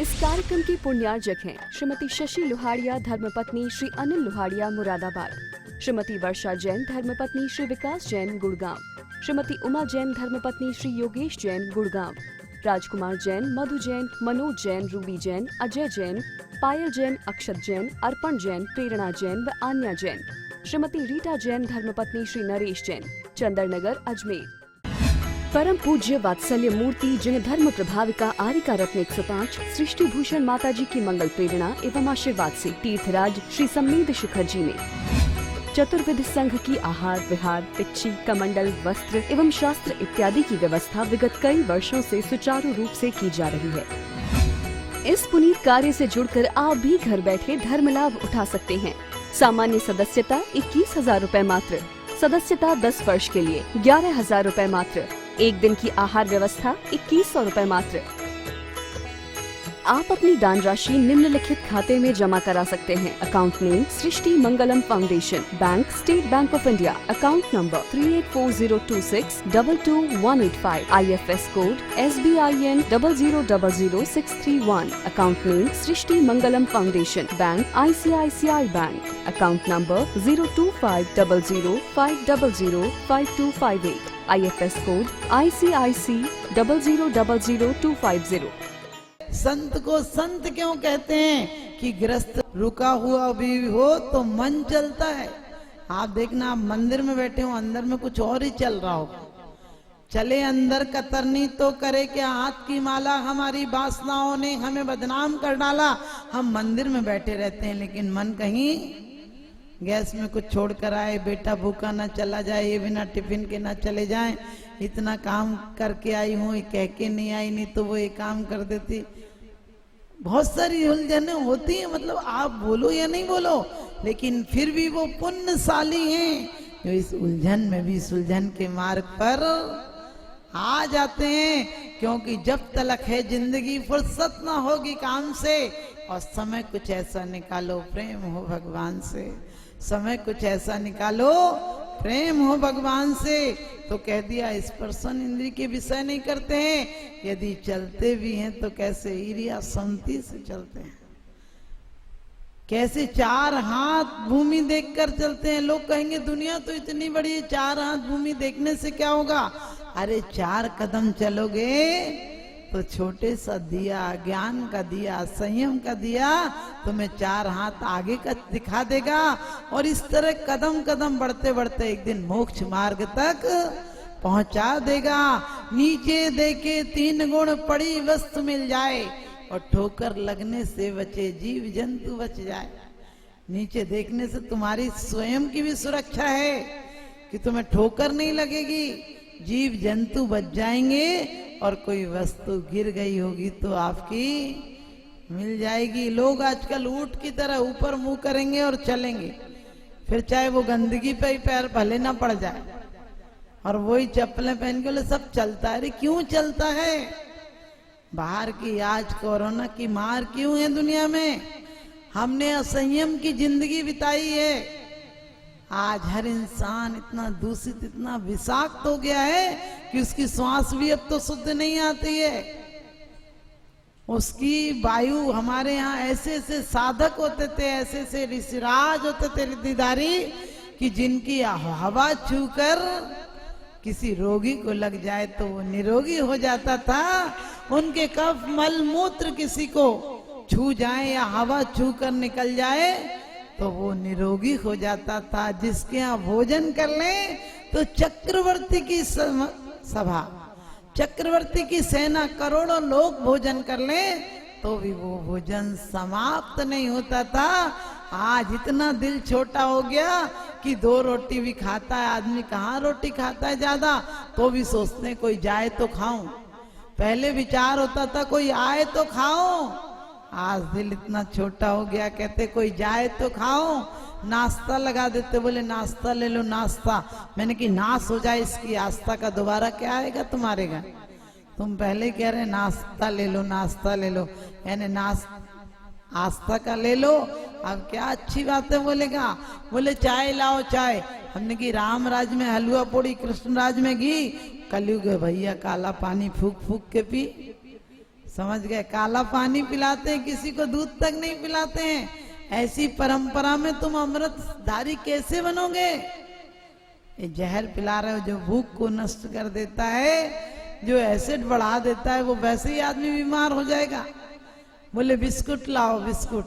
इस कार्यक्रम के पुण्यार्जक हैं श्रीमती शशि लोहाड़िया धर्मपत्नी श्री अनिल लोहाड़िया मुरादाबाद, श्रीमती वर्षा जैन धर्मपत्नी श्री विकास जैन गुड़गांव, श्रीमती उमा जैन धर्मपत्नी श्री योगेश जैन गुड़गांव, राजकुमार जैन, मधु जैन, मनोज जैन, रूबी जैन, अजय जैन, पायल जैन, अक्षत जैन, अर्पण जैन, प्रेरणा जैन व आन्या जैन, श्रीमती रीटा जैन धर्मपत्नी श्री नरेश जैन, चंदरनगर अजमेर। परम पूज्य वात्सल्य मूर्ति जिन्हें धर्म प्रभाविका आरिका रत्न 105 सृष्टि भूषण माता जी की मंगल प्रेरणा एवं आशीर्वाद से तीर्थराज श्री सम्मेद शिखर जी में चतुर्विध संघ की आहार विहार, पिच्छी, कमंडल, वस्त्र एवं शास्त्र इत्यादि की व्यवस्था विगत कई वर्षों से सुचारू रूप से की जा रही है। इस पुनीत कार्य से जुड़कर आप भी घर बैठे धर्म लाभ उठा सकते हैं। सामान्य सदस्यता 21,000 रूपए मात्र, सदस्यता 10 वर्ष के लिए 11,000 रूपए मात्र, एक दिन की आहार व्यवस्था 2100 रूपए मात्र। आप अपनी दान राशि निम्नलिखित खाते में जमा करा सकते हैं। Account name Srishti Mangalam foundation, bank state bank of India, account number 384026222185, IFS code SBIN 0000631, account name Srishti Mangalam foundation, bank ICICI bank, account number 02500500528, IFS code ICIC 0000250। संत को संत क्यों कहते हैं कि गृहस्थ रुका हुआ भी हो तो मन चलता है। आप देखना, आप मंदिर में बैठे हो, अंदर में कुछ और ही चल रहा हो। चले अंदर कतरनी तो करे क्या, हाथ की माला हमारी वासनाओं ने हमें बदनाम कर डाला। हम मंदिर में बैठे रहते हैं लेकिन मन कहीं गैस में कुछ छोड़ कर आए, बेटा भूखा ना चला जाए, ये बिना टिफिन के ना चले जाएं, इतना काम करके आई हूँ, ये कह के नहीं आई, नहीं तो वो ये काम कर देती। बहुत सारी उलझने होती हैं, मतलब आप बोलो या नहीं बोलो, लेकिन फिर भी वो पुण्यशाली हैं जो इस उलझन में भी सुलझन के मार्ग पर आ जाते हैं। क्योंकि जब तलक है जिंदगी फुर्सत ना होगी काम से, और समय कुछ ऐसा निकालो प्रेम हो भगवान से, समय कुछ ऐसा निकालो प्रेम हो भगवान से। तो कह दिया स्पर्शन इंद्रिय के विषय नहीं करते हैं, यदि चलते भी हैं तो कैसे ईरिया संति से चलते हैं, कैसे चार हाथ भूमि देखकर चलते हैं। लोग कहेंगे दुनिया तो इतनी बड़ी है, चार हाथ भूमि देखने से क्या होगा। अरे 4 कदम चलोगे तो छोटे सा दिया, ज्ञान का दिया, संयम का दिया तुम्हें 4 हाथ आगे का दिखा देगा। और इस तरह कदम कदम बढ़ते बढ़ते एक दिन मोक्ष मार्ग तक पहुंचा देगा। नीचे देखे 3 गुण पड़ी वस्तु मिल जाए, और ठोकर लगने से बचे जीव जंतु बच जाए। नीचे देखने से तुम्हारी स्वयं की भी सुरक्षा है कि तुम्हें ठोकर नहीं लगेगी, जीव जंतु बच जाएंगे, और कोई वस्तु गिर गई होगी तो आपकी मिल जाएगी। लोग आजकल ऊंट की तरह ऊपर मुंह करेंगे और चलेंगे, फिर चाहे वो गंदगी पे ही पैर भले ना पड़ जाए, और वही चप्पलें पहन के बोले सब चलता है। अरे क्यों चलता है? बाहर की आज कोरोना की मार क्यों है दुनिया में? हमने असंयम की जिंदगी बिताई है। आज हर इंसान इतना दूषित, इतना विषाक्त हो गया है कि उसकी श्वास भी अब तो शुद्ध नहीं आती है। उसकी वायु, हमारे यहाँ ऐसे ऐसे साधक होते थे, ऐसे ऐसे ऋषिराज होते थे रिद्धिधारी, कि जिनकी हवा छूकर किसी रोगी को लग जाए तो वो निरोगी हो जाता था। उनके कफ मल मूत्र किसी को छू जाए या हवा छू कर निकल जाए तो वो निरोगी हो जाता था। जिसके यहाँ भोजन कर ले तो चक्रवर्ती की सभा, चक्रवर्ती की सेना, करोड़ों लोग भोजन कर ले तो भी वो भोजन समाप्त नहीं होता था। आज इतना दिल छोटा हो गया कि 2 रोटी भी खाता है आदमी, कहाँ रोटी खाता है ज्यादा, तो भी सोचते हैं कोई जाए तो खाऊं। पहले विचार होता था कोई आए तो खाओ, आज दिल इतना छोटा हो गया, कहते कोई जाए तो खाओ। नाश्ता लगा देते, बोले नाश्ता ले लो नाश्ता। मैंने कि नाश हो जाए इसकी आस्था का, दोबारा क्या आएगा तुम्हारे घर? तुम पहले कह रहे नाश्ता ले लो, नाश्ता ले लो, यानी आस्था का ले लो। अब क्या अच्छी बात है बोलेगा, बोले चाय लाओ चाय। हमने की राम राज में हलवा पूड़ी, कृष्ण राज में घी, कलयुग भैया काला पानी फूक फूक के पी। समझ गए? काला पानी पिलाते हैं, किसी को दूध तक नहीं पिलाते हैं। ऐसी परंपरा में तुम अमृतधारी कैसे बनोगे? ये जहर पिला रहे हो जो भूख को नष्ट कर देता है, जो एसिड बढ़ा देता है, वो वैसे ही आदमी बीमार हो जाएगा। बोले बिस्कुट लाओ, बिस्कुट,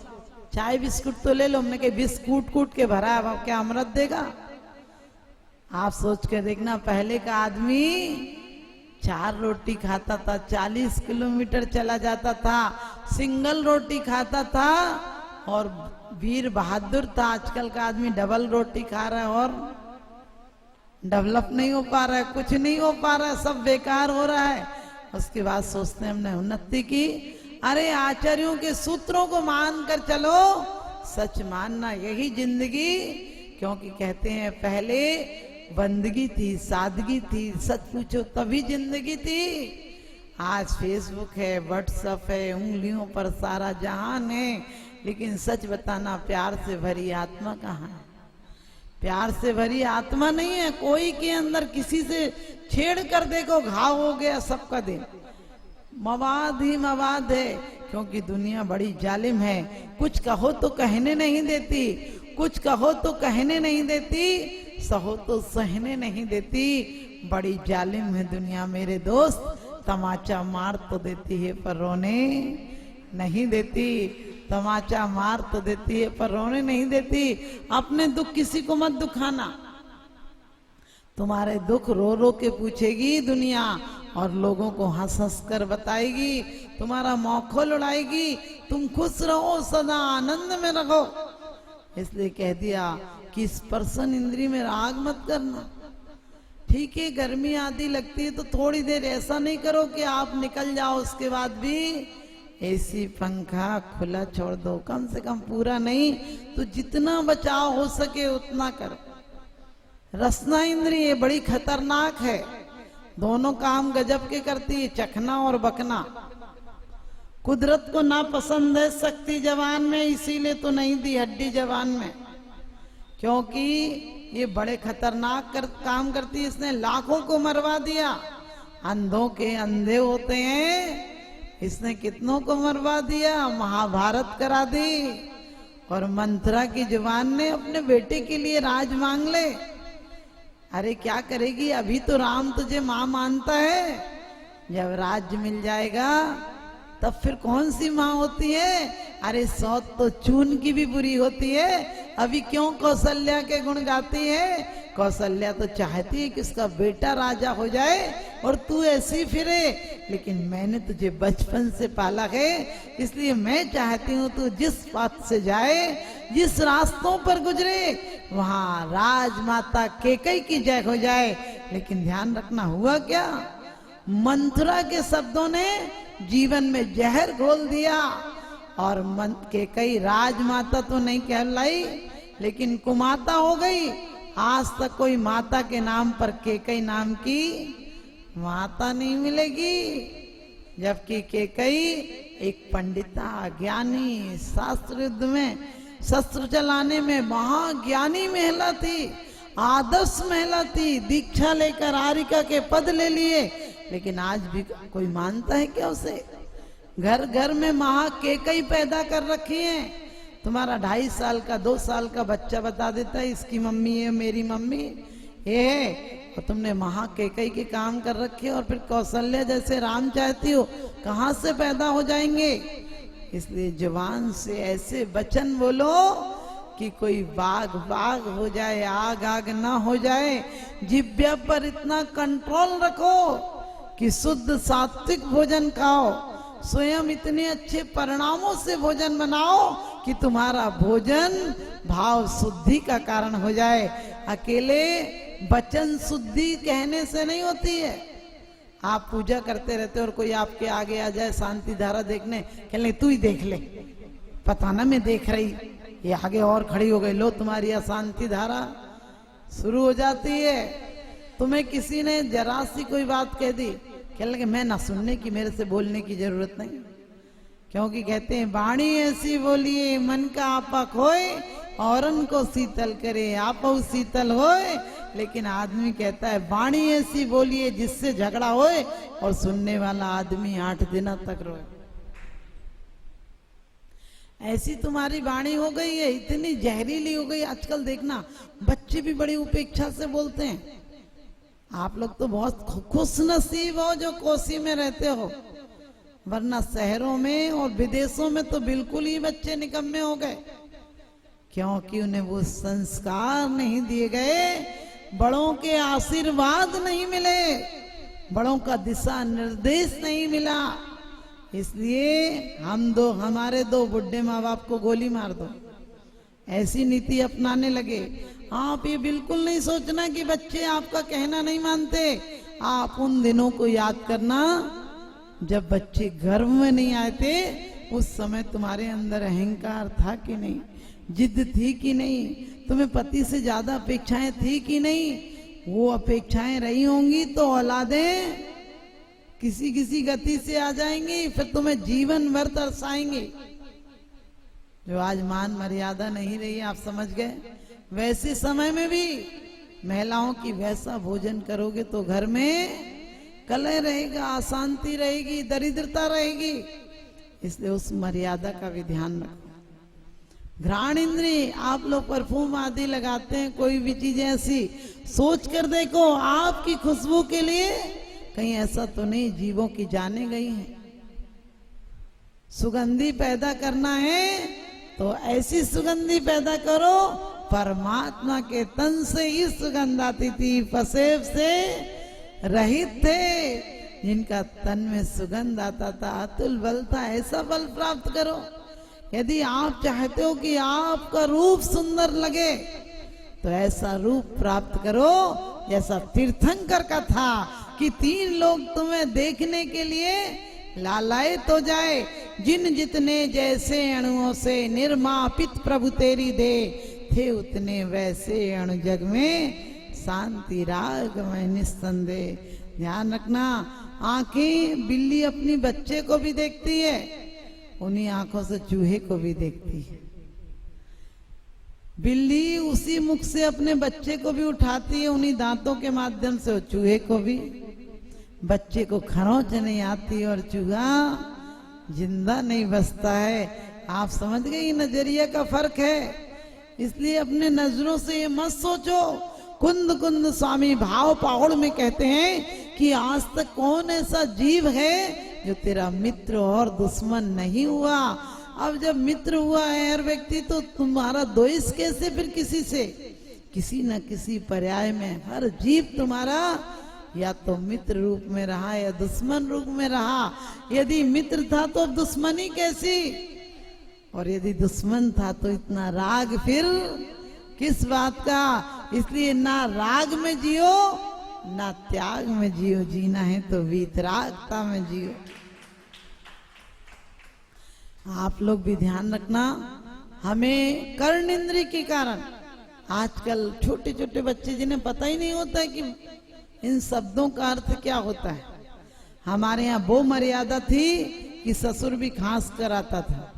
चाय बिस्कुट तो ले लो। हमने कहा बिस्कुट कूट के भरा है, अब क्या अमृत देगा? आप सोच के देखना, पहले का आदमी 4 रोटी खाता था, 40 किलोमीटर चला जाता था, सिंगल रोटी खाता था और वीर बहादुर था। आजकल का आदमी डबल रोटी खा रहा है और डेवलप नहीं हो पा रहा है, कुछ नहीं हो पा रहा है, सब बेकार हो रहा है। उसके बाद सोचते हैं हमने उन्नति की। अरे आचार्यों के सूत्रों को मान कर चलो, सच मानना यही जिंदगी। क्योंकि कहते हैं पहले बंदगी थी, सादगी थी, सच पूछो तभी जिंदगी थी। आज फेसबुक है, व्हाट्सएप है, उंगलियों पर सारा जहान है, लेकिन सच बताना प्यार से भरी आत्मा कहाँ है? प्यार से भरी आत्मा नहीं है कोई के अंदर। किसी से छेड़ कर देखो, घाव हो गया सबका दिन। मवाद ही मवाद है, क्योंकि दुनिया बड़ी जालिम है। कुछ कहो तो कहने नहीं देती, कुछ कहो तो कहने नहीं देती, सहो तो सहने नहीं देती। बड़ी जालिम है दुनिया मेरे दोस्त। तमाचा मार तो देती है पर रोने नहीं देती। तमाचा मार तो देती है पर रोने नहीं देती। अपने दुख किसी को मत दुखाना। तुम्हारे दुख रो रो के पूछेगी दुनिया और लोगों को हंस हंस कर बताएगी, तुम्हारा मौखौल उड़ाएगी। तुम खुश रहो, सदा आनंद में रहो। इसलिए कह दिया कि स्पर्शन इंद्री में राग मत करना। ठीक है, गर्मी आदि लगती है तो थोड़ी देर ऐसा नहीं करो कि आप निकल जाओ, उसके बाद भी एसी पंखा खुला छोड़ दो। कम से कम पूरा नहीं तो जितना बचाव हो सके उतना करो। रसना इंद्रिय बड़ी खतरनाक है, दोनों काम गजब के करती है, चखना और बकना। कुदरत को ना पसंद है शक्ति जवान में, इसीलिए तो नहीं दी हड्डी जवान में, क्योंकि ये बड़े खतरनाक काम करती है। इसने लाखों को मरवा दिया। अंधों के अंधे होते हैं, इसने कितनों को मरवा दिया, महाभारत करा दी। और मंथरा की जवान ने अपने बेटे के लिए राज मांग ले। अरे क्या करेगी, अभी तो राम तुझे माँ मानता है, जब राज्य मिल जाएगा तब फिर कौन सी माँ होती है। अरे सौत तो चून की भी बुरी होती है। अभी क्यों कौशल्या के गुण गाती है? कौशल्या तो चाहती है कि उसका बेटा राजा हो जाए और तू ऐसी फिरे, लेकिन मैंने तुझे बचपन से पाला है, इसलिए मैं चाहती हूँ तू जिस पथ से जाए, जिस रास्तों पर गुजरे, वहां राजमाता केकई की जय हो जाए। लेकिन ध्यान रखना हुआ क्या, मंथरा के शब्दों ने जीवन में जहर घोल दिया। और केकई राजमाता तो नहीं कहलाई, लेकिन कुमाता हो गई। आज तक कोई माता के नाम पर केकई नाम की माता नहीं मिलेगी। जबकि केकई एक पंडिता, ज्ञानी, शास्त्र युद्ध में, शस्त्र चलाने में महाज्ञानी महिला थी, आदर्श महिला थी। दीक्षा लेकर आरिका के पद ले लिए, लेकिन आज भी कोई मानता है क्या उसे? घर घर में महा केकई पैदा कर रखी है। तुम्हारा 2.5 साल का 2 साल का बच्चा बता देता है इसकी मम्मी है, मेरी मम्मी ये है। और तुमने महा केकई के काम कर रखे और फिर कौशल्या जैसे राम चाहती हो, कहाँ से पैदा हो जाएंगे? इसलिए जवान से ऐसे वचन बोलो कि कोई बाग बाग हो जाए, आग आग ना हो जाए। जिह्वा पर इतना कंट्रोल रखो कि शुद्ध सात्विक भोजन खाओ। स्वयं इतने अच्छे परिणामों से भोजन बनाओ कि तुम्हारा भोजन भाव शुद्धि का कारण हो जाए। अकेले वचन शुद्धि कहने से नहीं होती है। आप पूजा करते रहते और कोई आपके आगे आ जाए शांति धारा देखने, कह ले तू ही देख ले, पता ना मैं देख रही, ये आगे और खड़ी हो गई, लो तुम्हारी अशांति धारा शुरू हो जाती है। तुम्हें किसी ने जरा सी कोई बात कह दी, कह लगे मैं ना सुनने की, मेरे से बोलने की जरूरत नहीं, क्योंकि कहते हैं वाणी ऐसी बोलिए मन का आपा खोए, औरन को शीतल करे, आप शीतल होए, लेकिन आदमी कहता है वाणी ऐसी बोलिए जिससे झगड़ा होए और सुनने वाला आदमी 8 दिन तक रोए। ऐसी तुम्हारी वाणी हो गई है, इतनी जहरीली हो गई। आजकल देखना बच्चे भी बड़ी उपेक्षा से बोलते हैं। आप लोग तो बहुत खुश नसीब हो जो कोसी में रहते हो, वरना शहरों में और विदेशों में तो बिल्कुल ही बच्चे निकम्मे हो गए, क्योंकि उन्हें वो संस्कार नहीं दिए गए, बड़ों के आशीर्वाद नहीं मिले, बड़ों का दिशा निर्देश नहीं मिला। इसलिए हमारे दो बुढ़े माँ बाप को गोली मार दो, ऐसी नीति अपनाने लगे। आप ये बिल्कुल नहीं सोचना कि बच्चे आपका कहना नहीं मानते। आप उन दिनों को याद करना जब बच्चे गर्भ में नहीं आए थे, उस समय तुम्हारे अंदर अहंकार था कि नहीं, जिद थी कि नहीं, तुम्हें पति से ज्यादा अपेक्षाएं थी कि नहीं। वो अपेक्षाएं रही होंगी तो औलादें किसी किसी गति से आ जाएंगी, फिर तुम्हें जीवन भर तरसाएंगे। जो आज मान मर्यादा नहीं रही, आप समझ गए। वैसे समय में भी महिलाओं की वैसा भोजन करोगे तो घर में कलह रहेगा, अशांति रहेगी, दरिद्रता रहेगी। इसलिए उस मर्यादा का भी ध्यान रखो। घ्राण इंद्रिय, आप लोग परफ्यूम आदि लगाते हैं, कोई भी चीजें ऐसी सोच कर देखो आपकी खुशबू के लिए कहीं ऐसा तो नहीं जीवों की जाने गई हैं। सुगंधी पैदा करना है तो ऐसी सुगंधी पैदा करो, परमात्मा के तन से ही सुगंध आती थी, पसेब से रहित थे, जिनका तन में सुगंध आता था, अतुल बल था। ऐसा बल प्राप्त करो। यदि आप चाहते हो कि आपका रूप सुंदर लगे तो ऐसा रूप प्राप्त करो जैसा तीर्थंकर का था कि 3 लोग तुम्हें देखने के लिए लालायित हो जाए। जिन जितने जैसे अणुओं से निर्मापित प्रभु तेरी दे, थे उतने वैसे अणु जग में शांति राग में निस्संदेह। ध्यान रखना, आंखें बिल्ली अपनी बच्चे को भी देखती है, उन्हीं आंखों से चूहे को भी देखती है। बिल्ली उसी मुख से अपने बच्चे को भी उठाती है, उन्हीं दांतों के माध्यम से, चूहे को भी। बच्चे को खरोंच नहीं आती और चूहा जिंदा नहीं बसता है। आप समझ गए नजरिया का फर्क है। इसलिए अपने नजरों से ये मत सोचो। कुंद कुंद स्वामी भाव पहाड़ में कहते हैं कि आज तक कौन ऐसा जीव है जो तेरा मित्र और दुश्मन नहीं हुआ। अब जब मित्र हुआ है हर व्यक्ति, तो तुम्हारा द्वेष कैसे फिर किसी से? किसी न किसी पर्याय में हर जीव तुम्हारा या तो मित्र रूप में रहा या दुश्मन रूप में रहा। यदि मित्र था तो दुश्मनी कैसी, और यदि दुश्मन था तो इतना राग फिर किस बात का। इसलिए ना राग में जियो ना त्याग में जियो, जीना है तो वीतरागता में जियो। आप लोग भी ध्यान रखना, हमें कर्ण इंद्रिय के कारण आजकल छोटे छोटे बच्चे जिन्हें पता ही नहीं होता है कि इन शब्दों का अर्थ क्या होता है। हमारे यहाँ वो मर्यादा थी कि ससुर भी खांस कर आता था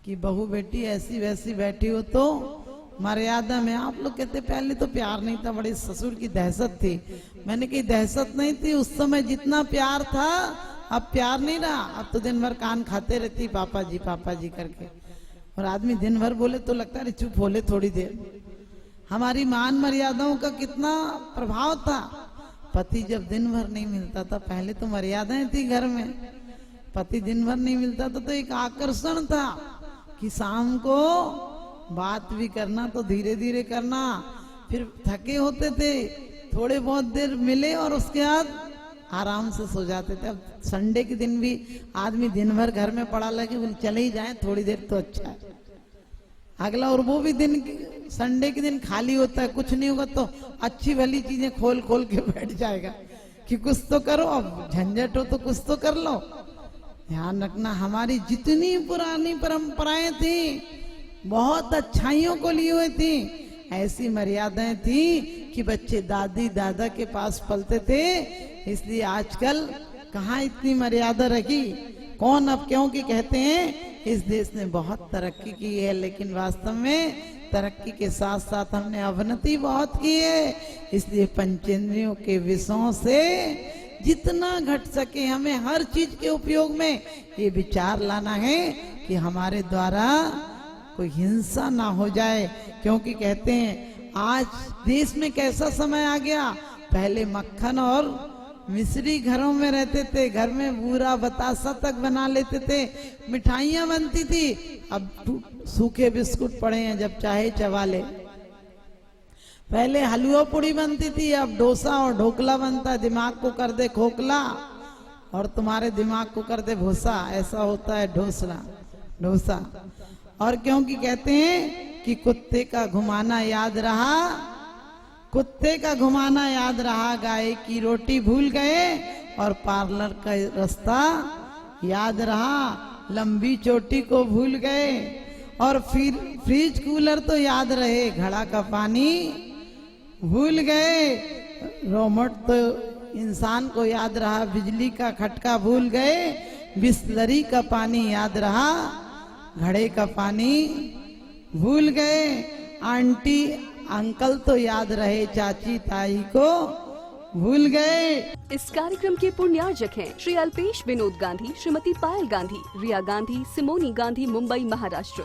कि बहू बेटी ऐसी वैसी बैठी हो तो मर्यादा में। आप लोग कहते पहले तो प्यार नहीं था, बड़ी ससुर की दहशत थी। मैंने कही दहशत नहीं थी, उस समय जितना प्यार था अब प्यार नहीं रहा। अब तो दिन भर कान खाते रहती पापा जी करके, और आदमी दिन भर बोले तो लगता है चुप बोले थोड़ी देर। हमारी मान मर्यादाओं का कितना प्रभाव था। पति जब दिन भर नहीं मिलता था, पहले तो मर्यादाएं थी घर में, पति दिन भर नहीं मिलता था तो एक आकर्षण था कि शाम को बात भी करना तो धीरे धीरे करना। फिर थके होते थे, थोड़े बहुत देर मिले और उसके बाद आराम से सो जाते थे। अब संडे के दिन भी आदमी दिन भर घर में पड़ा लगे, बोले चले ही जाए थोड़ी देर तो अच्छा है। अगला और वो भी दिन संडे के दिन खाली होता है, कुछ नहीं होगा तो अच्छी भली चीजें खोल खोल के बैठ जाएगा कि कुछ तो करो, अब झंझट हो तो कुछ तो कर लो। ध्यान रखना, हमारी जितनी पुरानी परंपराएं थी बहुत अच्छाइयों को लिए हुए थी। ऐसी मर्यादाएं थी कि बच्चे दादी दादा के पास पलते थे। इसलिए आजकल कहाँ इतनी मर्यादा रखी। कौन अब क्योंकि कहते हैं इस देश ने बहुत तरक्की की है, लेकिन वास्तव में तरक्की के साथ साथ हमने अवनति बहुत की है। इसलिए पंचेंद्रियों के विषयों से जितना घट सके हमें हर चीज के उपयोग में ये विचार लाना है कि हमारे द्वारा कोई हिंसा ना हो जाए। क्योंकि कहते हैं आज देश में कैसा समय आ गया, पहले मक्खन और मिश्री घरों में रहते थे, घर में बूरा बतासा तक बना लेते थे, मिठाइयां बनती थी, अब सूखे बिस्कुट पड़े हैं, जब चाहे चबा ले। पहले हलवा पूड़ी बनती थी, अब डोसा और ढोकला बनता, दिमाग को कर दे खोखला और तुम्हारे दिमाग को कर दे भूसा, ऐसा होता है डोसा। और क्योंकि कहते हैं कि कुत्ते का घुमाना याद रहा, कुत्ते का घुमाना याद रहा, गाय की रोटी भूल गए और पार्लर का रास्ता याद रहा, लंबी चोटी को भूल गए और फिर फ्रिज कूलर तो याद रहे, घड़ा का पानी भूल गए, रोमोट तो इंसान को याद रहा, बिजली का खटका भूल गए, बिस्लरी का पानी याद रहा, घड़े का पानी भूल गए, आंटी अंकल तो याद रहे, चाची ताई को भूल गए। इस कार्यक्रम के पुण्यार्जक हैं श्री अल्पेश विनोद गांधी, श्रीमती पायल गांधी, रिया गांधी, सिमोनी गांधी, मुंबई महाराष्ट्र।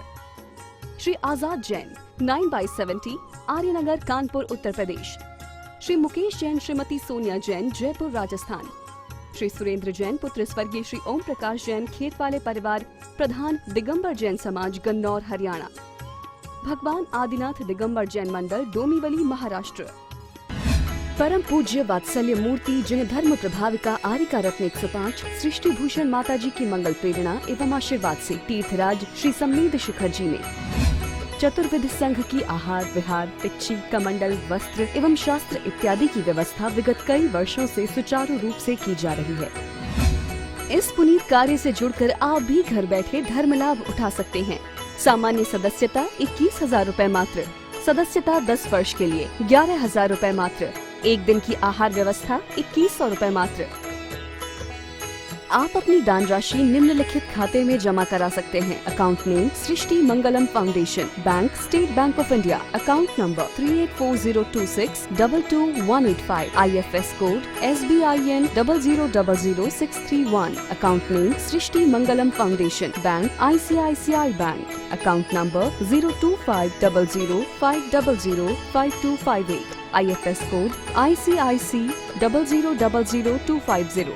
श्री आजाद जैन 9/70 आर्यनगर, कानपुर, उत्तर प्रदेश। श्री मुकेश जैन, श्रीमती सोनिया जैन, जयपुर, राजस्थान। श्री सुरेंद्र जैन पुत्र स्वर्गीय श्री ओम प्रकाश जैन, खेत वाले परिवार, प्रधान दिगंबर जैन समाज, गन्नौर, हरियाणा। भगवान आदिनाथ दिगंबर जैन मंदिर, डोंबिवली, महाराष्ट्र। परम पूज्य वात्सल्य मूर्ति जिन धर्म प्रभाविका आरिका रत्न 105 सृष्टि भूषण माता जी की मंगल प्रेरणा एवं आशीर्वाद से तीर्थराज श्री सम्मेद शिखर जी में चतुर्विध संघ की आहार विहार, पिच्ची, कमंडल, वस्त्र एवं शास्त्र इत्यादि की व्यवस्था विगत कई वर्षों से सुचारू रूप से की जा रही है। इस पुनीत कार्य से जुड़कर आप भी घर बैठे धर्म लाभ उठा सकते हैं। सामान्य सदस्यता 21,000 रूपए मात्र, सदस्यता 10 वर्ष के लिए 11,000 रूपए मात्र, एक दिन की आहार व्यवस्था 2100 रूपए मात्र। आप अपनी दान राशि निम्नलिखित खाते में जमा करा सकते हैं। Account name Srishti Mangalam foundation, bank state bank of India, account number 384026222185, IFS code SBIN 0000631, account name Srishti Mangalam foundation, bank ICICI bank, account number 02500500528, IFS code ICIC 0000250।